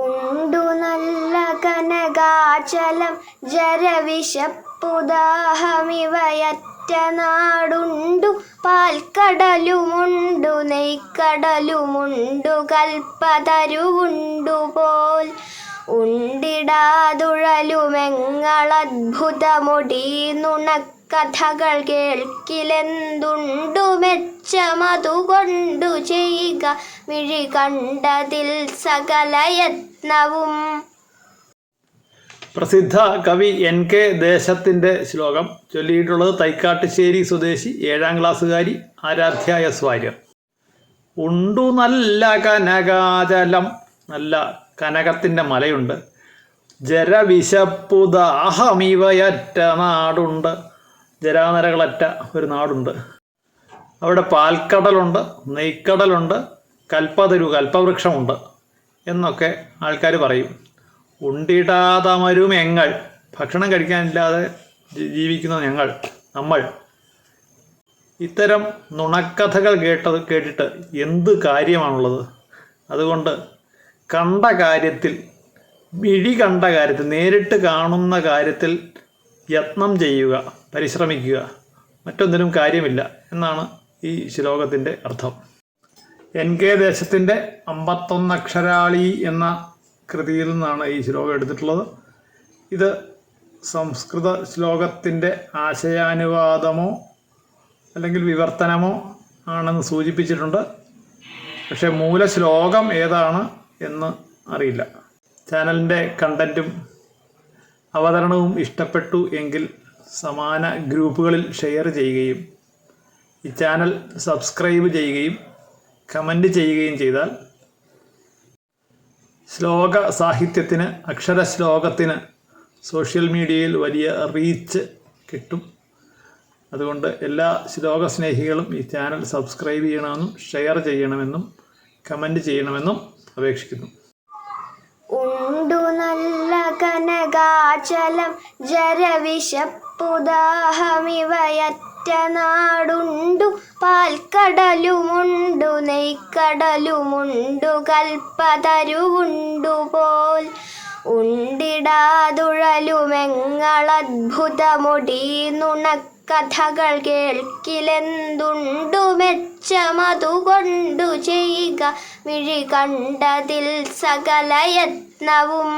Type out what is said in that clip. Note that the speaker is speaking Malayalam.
ഉണ്ടു നല്ല കനകാചലം ജരവിശപ്പുദാഹമിവയറ്റ നാടുണ്ടു. പാൽക്കടലുമുണ്ടു നെയ്ക്കടലുമുണ്ടു കൽപ്പതരുവുണ്ടു പോൽ. ഉണ്ടിടാതുഴലുമെങ്ങളദ്ഭുതമൊടീ നുണക്കഥകൾ കേൾക്കിലെന്തുണ്ടു മെച്ചമതുകൊണ്ടു ചെയ്യുക മിഴി കണ്ടതിൽ സകലയത്നവും. പ്രസിദ്ധ കവി NK ദേശത്തിൻ്റെ ശ്ലോകം ചൊല്ലിയിട്ടുള്ളത് തൈക്കാട്ടുശ്ശേരി സ്വദേശി 7ാം ക്ലാസ്സുകാരി ആരാധ്യ S. വാര്യർ. ഉണ്ടു നല്ല കനകാചലം, നല്ല കനകത്തിൻ്റെ മലയുണ്ട്. ജരവിശപ്പുദാഹമിവയറ്റ നാടുണ്ട്, ജരാനരകളറ്റ ഒരു നാടുണ്ട്. അവിടെ പാൽക്കടലുണ്ട്, നെയ്ക്കടലുണ്ട്, കൽപ്പവൃക്ഷമുണ്ട് എന്നൊക്കെ ആൾക്കാർ പറയും. ഉണ്ടിടാതമരുമെങ്ങൾ, ഭക്ഷണം കഴിക്കാനില്ലാതെ ജീവിക്കുന്ന നമ്മൾ ഇത്തരം നുണക്കഥകൾ കേട്ടിട്ട് എന്ത് കാര്യമാണുള്ളത്? അതുകൊണ്ട് കണ്ട കാര്യത്തിൽ, നേരിട്ട് കാണുന്ന കാര്യത്തിൽ യത്നം ചെയ്യുക, പരിശ്രമിക്കുക, മറ്റൊന്നിനും കാര്യമില്ല എന്നാണ് ഈ ശ്ലോകത്തിൻ്റെ അർത്ഥം. NK ദേശത്തിൻ്റെ 51 അക്ഷരാളി എന്ന കൃതിയിൽ നിന്നാണ് ഈ ശ്ലോകം എടുത്തിട്ടുള്ളത്. ഇത് സംസ്കൃത ശ്ലോകത്തിൻ്റെ ആശയാനുവാദമോ അല്ലെങ്കിൽ വിവർത്തനമോ ആണെന്ന് സൂചിപ്പിച്ചിട്ടുണ്ട്. പക്ഷേ മൂലശ്ലോകം ഏതാണ് എന്ന് അറിയില്ല. ചാനലിൻ്റെ കണ്ടൻറ്റും അവതരണവും ഇഷ്ടപ്പെട്ടു എങ്കിൽ സമാന ഗ്രൂപ്പുകളിൽ ഷെയർ ചെയ്യുകയും ഈ ചാനൽ സബ്സ്ക്രൈബ് ചെയ്യുകയും കമൻറ്റ് ചെയ്യുകയും ചെയ്താൽ ശ്ലോക സാഹിത്യത്തിന്, അക്ഷരശ്ലോകത്തിന് സോഷ്യൽ മീഡിയയിൽ വലിയ റീച്ച് കിട്ടും. അതുകൊണ്ട് എല്ലാ ശ്ലോക സ്നേഹികളും ഈ ചാനൽ സബ്സ്ക്രൈബ് ചെയ്യണമെന്നും ഷെയർ ചെയ്യണമെന്നും കമൻറ്റ് ചെയ്യണമെന്നും അപേക്ഷിക്കുന്നു. ഉണ്ടു നല്ല കനകാചലം ജരവിശപ്പുദാഹമിവയറ്റ നാടുണ്ടു. പാൽക്കടലുമുണ്ടു നെയ്ക്കടലുമുണ്ടു കൽപ്പതരുവുണ്ടു പോൽ. ഉണ്ടിടാതുഴലുമെങ്ങളദ്ഭുതമൊടീ നുണക്കഥകൾ കേൾക്കിലെന്തുണ്ടു മെച്ചമതുകൊണ്ടു ചെയ്യുക മിഴി കണ്ടതിൽ സകലയത്നവും.